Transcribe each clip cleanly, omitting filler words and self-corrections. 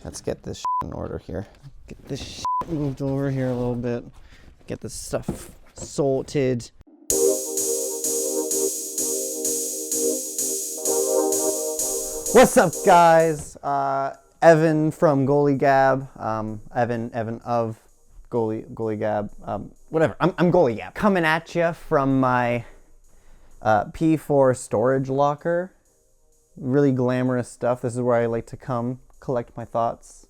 let's get this in order here. Get this moved over here a little bit. Get this stuff sorted. What's up, guys? Evan from Goalie Gab. Evan of Goalie Gab. Whatever. I'm Goalie Gab. Coming at you from my P4 storage locker. Really glamorous stuff. This is where I like to come collect my thoughts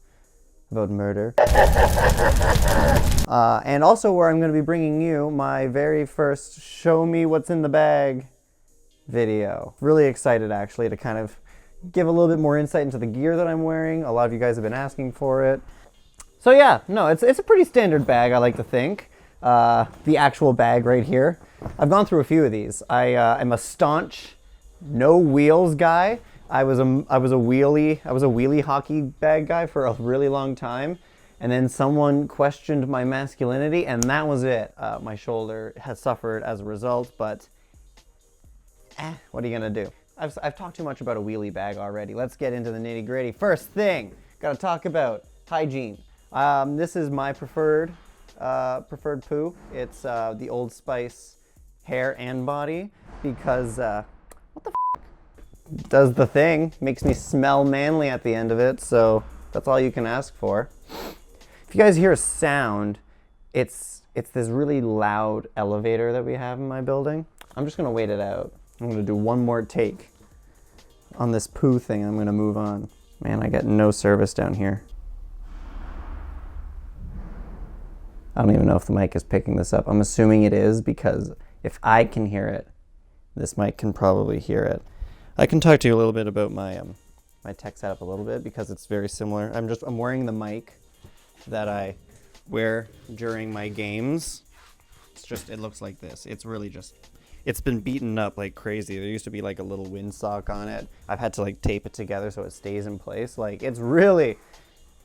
about murder. And also where I'm going to be bringing you my very first Show Me What's in the Bag video. Really excited, actually, to kind of give a little bit more insight into the gear that I'm wearing. A lot of you guys have been asking for it. So yeah, no, it's a pretty standard bag, I like to think. The actual bag right here. I've gone through a few of these. I'm a staunch no wheels guy. I was a wheelie hockey bag guy for a really long time, and then someone questioned my masculinity, and that was it. My shoulder has suffered as a result, but what are you gonna do? I've talked too much about a wheelie bag already. Let's get into the nitty gritty. First thing, gotta talk about Hygiene. This is my preferred poo. It's the Old Spice hair and body because what the f*** does the thing. Makes me smell manly at the end of it, so that's all you can ask for. If you guys hear a sound, it's this really loud elevator that we have in my building. I'm just gonna wait it out. I'm gonna do one more take on this poo thing. I'm gonna move on. Man, I got no service down here. I don't even know if the mic is picking this up. I'm assuming it is, because if I can hear it, this mic can probably hear it. I can talk to you a little bit about my my tech setup a little bit, because it's very similar. I'm wearing the mic that I wear during my games. It looks like this. It's really just, it's been beaten up like crazy. There used to be like a little windsock on it. I've had to like tape it together so it stays in place. Like, it's really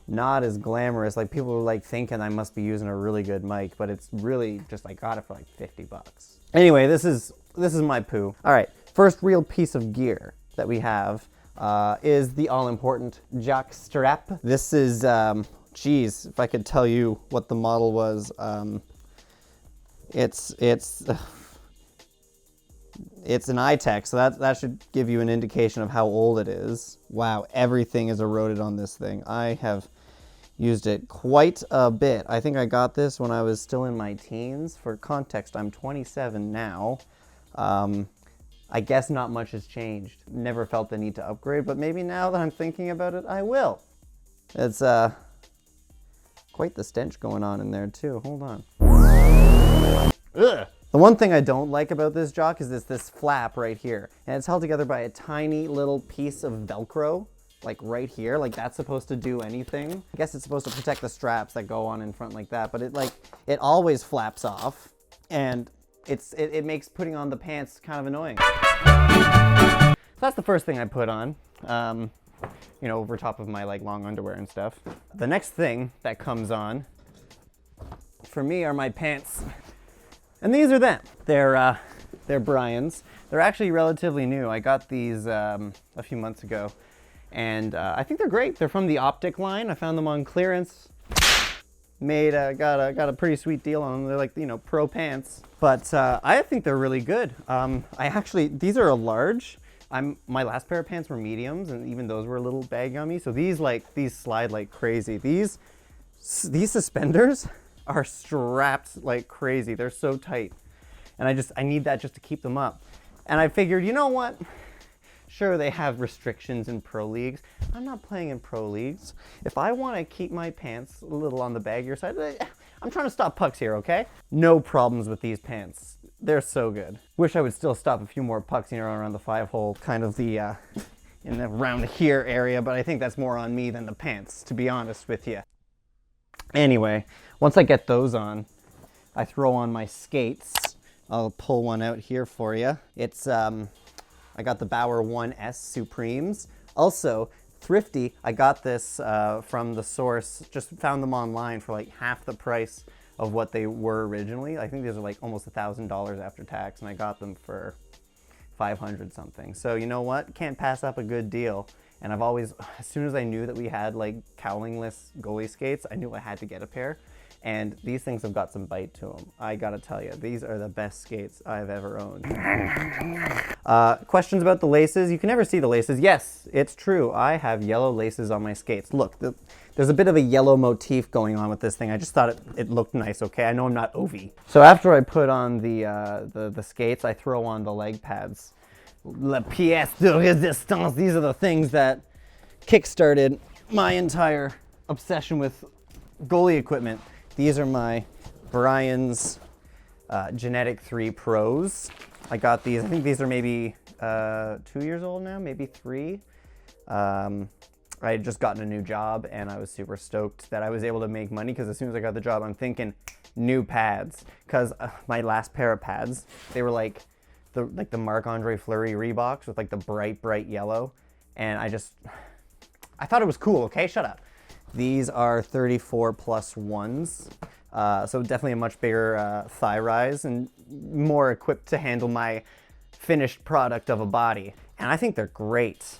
not as glamorous. Like, people are like thinking I must be using a really good mic, but it's really just, I got it for like 50 bucks. Anyway, this is my poo. All right, first real piece of gear that we have is the all-important Jock Strap. This is, geez, if I could tell you what the model was, it's an iTech, so that should give you an indication of how old it is. Wow, everything is eroded on this thing. I have used it quite a bit. I think I got this when I was still in my teens. For context, I'm 27 now. I guess not much has changed. Never felt the need to upgrade, but maybe now that I'm thinking about it, I will. It's quite the stench going on in there too. Hold on. Ugh. The one thing I don't like about this Jock is this flap right here. And it's held together by a tiny little piece of Velcro, like right here. Like, that's supposed to do anything. I guess it's supposed to protect the straps that go on in front like that, but it always flaps off, and it makes putting on the pants kind of annoying. So that's the first thing I put on, you know, over top of my like long underwear and stuff. The next thing that comes on for me are my pants. And these are them. They're Brian's. They're actually relatively new. I got these a few months ago, and I think they're great. They're from the Optic line. I found them on clearance. Got a pretty sweet deal on them. They're like, you know, pro pants. But I think they're really good. These are a large. My last pair of pants were mediums, and even those were a little baggy on me. So these slide like crazy. These suspenders are strapped like crazy. They're so tight. And I need that just to keep them up. And I figured, you know what? Sure, they have restrictions in pro leagues. I'm not playing in pro leagues. If I want to keep my pants a little on the baggier side, I'm trying to stop pucks here, okay? No problems with these pants. They're so good. Wish I would still stop a few more pucks, you know, around the 5-hole, kind of the, in the around here area, but I think that's more on me than the pants, to be honest with you. Anyway, once I get those on, I throw on my skates. I'll pull one out here for you. It's, I got the Bauer 1S Supremes. Also, thrifty, I got this from the source, just found them online for like half the price of what they were originally. I think these are like almost $1,000 after tax, and I got them for 500 something. So you know what? Can't pass up a good deal. And I've always, as soon as I knew that we had like cowlingless goalie skates, I knew I had to get a pair. And these things have got some bite to them. I gotta tell you, these are the best skates I've ever owned. Questions about the laces? You can never see the laces. Yes, it's true. I have yellow laces on my skates. Look, there's a bit of a yellow motif going on with this thing. I just thought it looked nice, okay? I know I'm not Ovi. So after I put on the skates, I throw on the leg pads. La pièce de résistance. These are the things that kickstarted my entire obsession with goalie equipment. These are my Brian's Genetic 3 Pros. I got these, I think these are maybe 2 years old now, maybe 3. I had just gotten a new job and I was super stoked that I was able to make money, because as soon as I got the job, I'm thinking new pads. Because my last pair of pads, they were like the Marc-Andre Fleury Reeboks with like the bright yellow. And I thought it was cool, okay? Shut up. These are 34+1s, so definitely a much bigger thigh rise and more equipped to handle my finished product of a body. And I think they're great.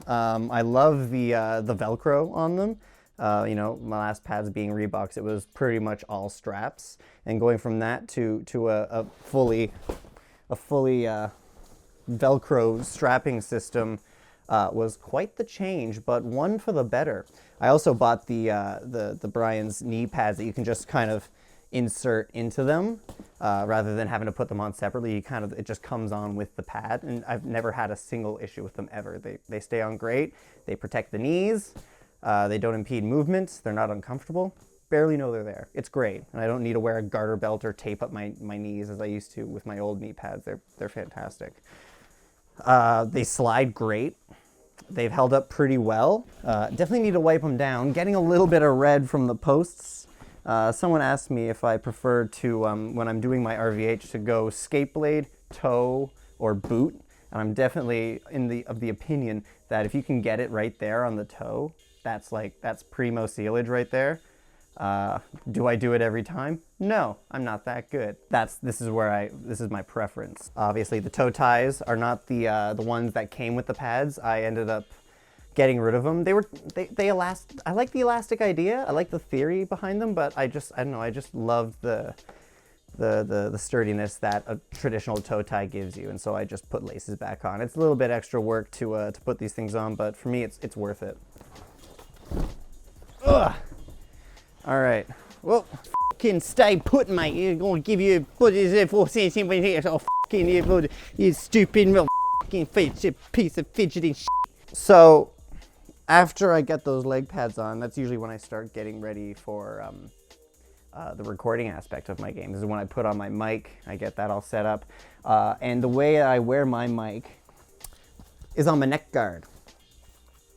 I love the Velcro on them. You know, my last pads being Reeboks, it was pretty much all straps. And going from that to a fully Velcro strapping system was quite the change, but one for the better. I also bought the Brian's knee pads that you can just kind of insert into them rather than having to put them on separately. It just comes on with the pad, and I've never had a single issue with them ever. They stay on great. They protect the knees. They don't impede movements. They're not uncomfortable. Barely know they're there. It's great, and I don't need to wear a garter belt or tape up my knees as I used to with my old knee pads. They're fantastic. They slide great. They've held up pretty well. Definitely need to wipe them down. Getting a little bit of red from the posts. Someone asked me if I prefer to, when I'm doing my RVH, to go skate blade, toe, or boot. And I'm definitely of the opinion that if you can get it right there on the toe, that's primo sealage right there. Do I do it every time? No, I'm not that good. This is my preference. Obviously, the toe ties are not the ones that came with the pads. I ended up getting rid of them. I like the elastic idea. I like the theory behind them, but I don't know. I just love the sturdiness that a traditional toe tie gives you, and so I just put laces back on. It's a little bit extra work to put these things on, but for me, it's worth it. Ugh. All right. Well, fucking stay put, mate. You're gonna give you what is it for? Oh, fucking you stupid little fucking piece of fidgeting shit. So, after I get those leg pads on, that's usually when I start getting ready for the recording aspect of my game. This is when I put on my mic. I get that all set up, and the way I wear my mic is on my neck guard.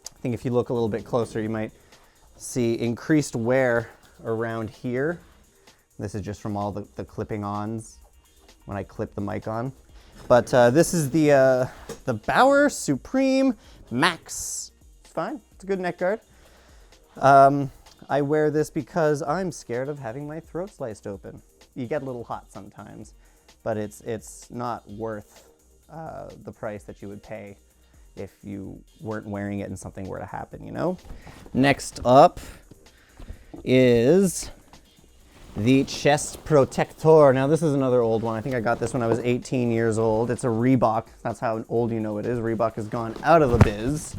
I think if you look a little bit closer, you might see increased wear around here. This is just from all the clipping-ons when I clip the mic on. But this is the Bauer Supreme Max. It's fine. It's a good neck guard. I wear this because I'm scared of having my throat sliced open. You get a little hot sometimes, but it's not worth the price that you would pay if you weren't wearing it and something were to happen, you know? Next up is the chest protector. Now this is another old one. I think I got this when I was 18 years old. It's a Reebok. That's how old you know it is. Reebok has gone out of the biz.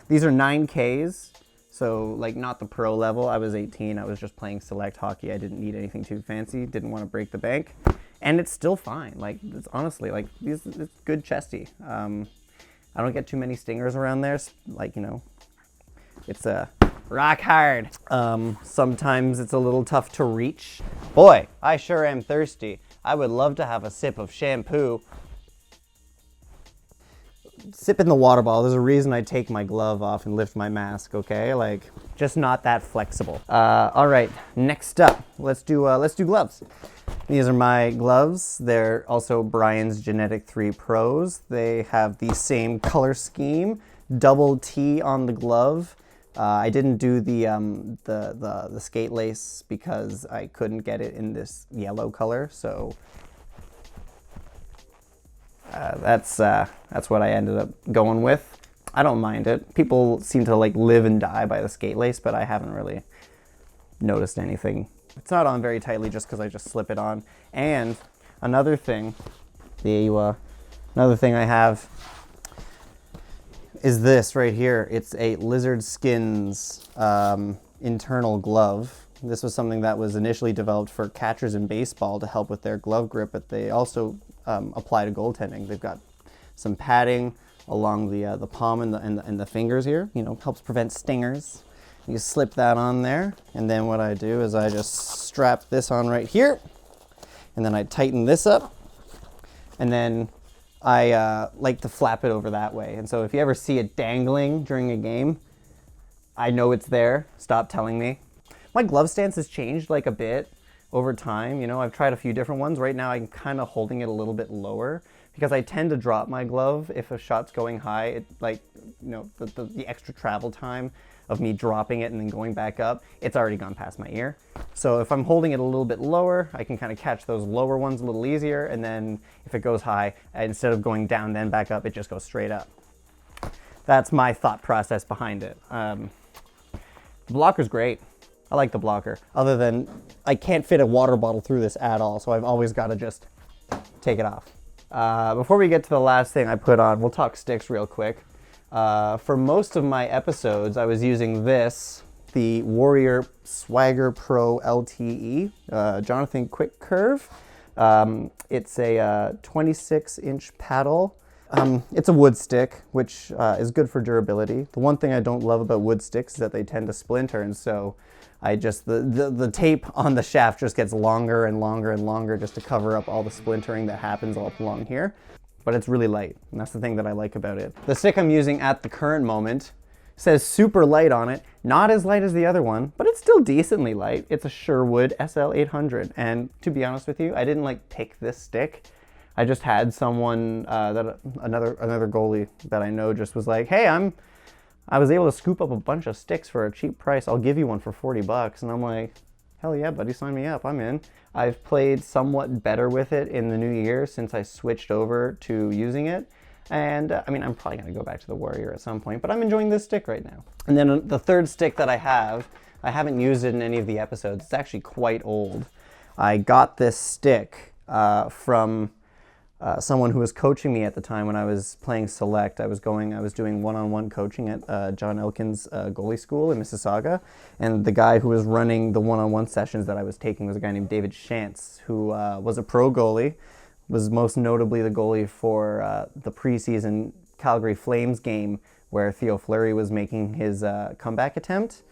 These are 9Ks, so like not the pro level. I was 18. I was just playing select hockey. I didn't need anything too fancy. Didn't want to break the bank. And it's still fine. Like, it's honestly, like, it's good chesty. I don't get too many stingers around there. Like, you know, it's rock hard. Sometimes it's a little tough to reach. Boy, I sure am thirsty. I would love to have a sip of shampoo. Sip in the water bottle. There's a reason I take my glove off and lift my mask, okay? Like, just not that flexible. All right, next up, let's do gloves. These are my gloves. They're also Brian's Genetic 3 Pros. They have the same color scheme, double T on the glove. I didn't do the skate lace because I couldn't get it in this yellow color, so that's what I ended up going with. I don't mind it. People seem to like live and die by the skate lace, but I haven't really noticed anything. It's not on very tightly just because I just slip it on. And another thing, another thing I have is this right here. It's a Lizard Skins internal glove. This was something that was initially developed for catchers in baseball to help with their glove grip, but they also apply to goaltending. They've got some padding along the palm and the fingers here. You know, helps prevent stingers. You slip that on there, and then what I do is I just strap this on right here, and then I tighten this up, and then I like to flap it over that way. And so if you ever see it dangling during a game, I know it's there. Stop telling me. My glove stance has changed like a bit over time. You know, I've tried a few different ones. Right now I'm kind of holding it a little bit lower because I tend to drop my glove if a shot's going high. It, like, you know, the extra travel time of me dropping it and then going back up, it's already gone past my ear. So if I'm holding it a little bit lower, I can kind of catch those lower ones a little easier. And then if it goes high, instead of going down then back up, it just goes straight up. That's my thought process behind it. The blocker's great. I like the blocker. Other than I can't fit a water bottle through this at all, so I've always got to just take it off. Before we get to the last thing I put on, we'll talk sticks real quick. For most of my episodes, I was using this, the Warrior Swagger Pro LTE, Jonathan Quick Curve. It's a 26-inch paddle. It's a wood stick, which is good for durability. The one thing I don't love about wood sticks is that they tend to splinter, and so I just, the tape on the shaft just gets longer and longer and longer just to cover up all the splintering that happens all along here. But it's really light, and that's the thing that I like about it. The stick I'm using at the current moment says super light on it. Not as light as the other one, but it's still decently light. It's a Sherwood SL800, and to be honest with you, I didn't like pick this stick. I just had someone, another goalie that I know just was like, hey, I was able to scoop up a bunch of sticks for a cheap price. I'll give you one for 40 bucks. And I'm like, hell yeah, buddy, sign me up. I'm in. I've played somewhat better with it in the new year since I switched over to using it. And I mean, I'm probably going to go back to the Warrior at some point, but I'm enjoying this stick right now. And then the third stick that I haven't used it in any of the episodes. It's actually quite old. I got this stick from someone who was coaching me at the time when I was playing select. I was doing one-on-one coaching at John Elkins goalie school in Mississauga, and the guy who was running the one-on-one sessions that I was taking was a guy named David Shantz, who was a pro goalie, was most notably the goalie for the preseason Calgary Flames game where Theo Fleury was making his comeback attempt.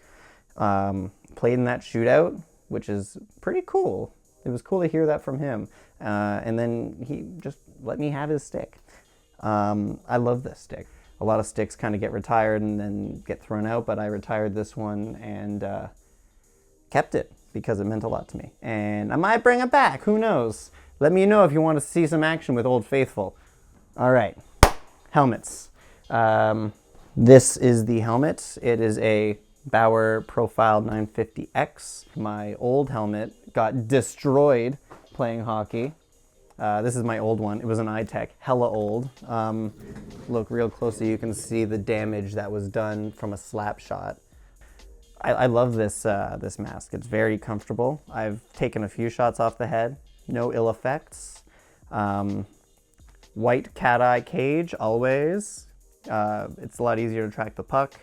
Played in that shootout, which is pretty cool. It was cool to hear that from him. And then he just let me have his stick. I love this stick. A lot of sticks kind of get retired and then get thrown out, but I retired this one and kept it because it meant a lot to me. And I might bring it back, who knows? Let me know if you want to see some action with Old Faithful. All right, helmets. This is the helmet. It is a Bauer Profile 950X. My old helmet got destroyed playing hockey. This is my old one. It was an iTech, hella old. Look real closely, you can see the damage that was done from a slap shot. I love this this mask. It's very comfortable. I've taken a few shots off the head, no ill effects. White cat eye cage always. It's a lot easier to track the puck.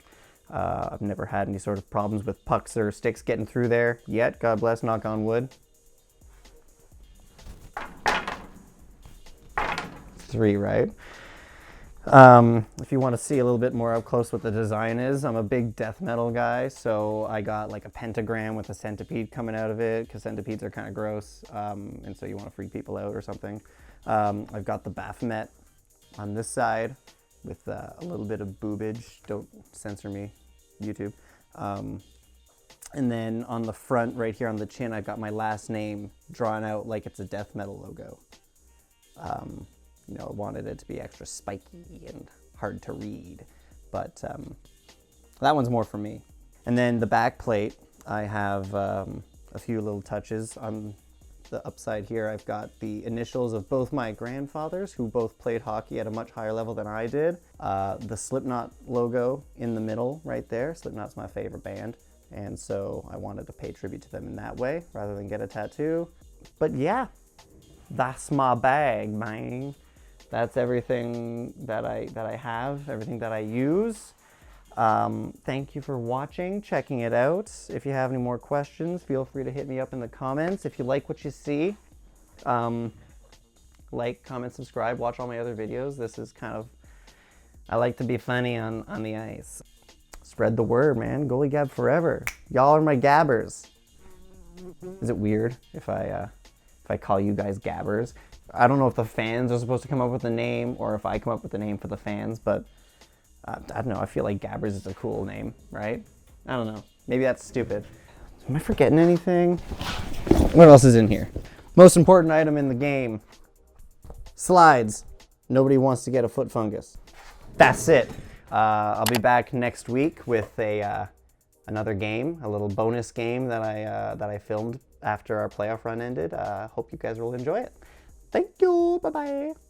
I've never had any sort of problems with pucks or sticks getting through there yet. God bless, knock on wood. 3, right? If you want to see a little bit more up close what the design is, I'm a big death metal guy, so I got like a pentagram with a centipede coming out of it, because centipedes are kind of gross, and so you want to freak people out or something. I've got the Baphomet on this side with a little bit of boobage. Don't censor me, YouTube. And then on the front, right here on the chin, I've got my last name drawn out like it's a death metal logo. You know, I wanted it to be extra spiky and hard to read, but that one's more for me. And then the back plate, I have a few little touches. I'm the upside here, I've got the initials of both my grandfathers, who both played hockey at a much higher level than I did. The Slipknot logo in the middle right there. Slipknot's my favorite band, and so I wanted to pay tribute to them in that way rather than get a tattoo. But yeah, that's my bag, man. That's everything that I have, everything that I use. Thank you for watching, checking it out. If you have any more questions, feel free to hit me up in the comments. If you like what you see, like, comment, subscribe, watch all my other videos. This is kind of, I like to be funny on the ice. Spread the word, man. Goalie Gab forever. Y'all are my gabbers. Is it weird if I call you guys gabbers? I don't know if the fans are supposed to come up with a name or if I come up with a name for the fans, but I don't know. I feel like Gabbers is a cool name, right? I don't know. Maybe that's stupid. Am I forgetting anything? What else is in here? Most important item in the game. Slides. Nobody wants to get a foot fungus. That's it. I'll be back next week with another game, a little bonus game that I filmed after our playoff run ended. Hope you guys will enjoy it. Thank you. Bye-bye.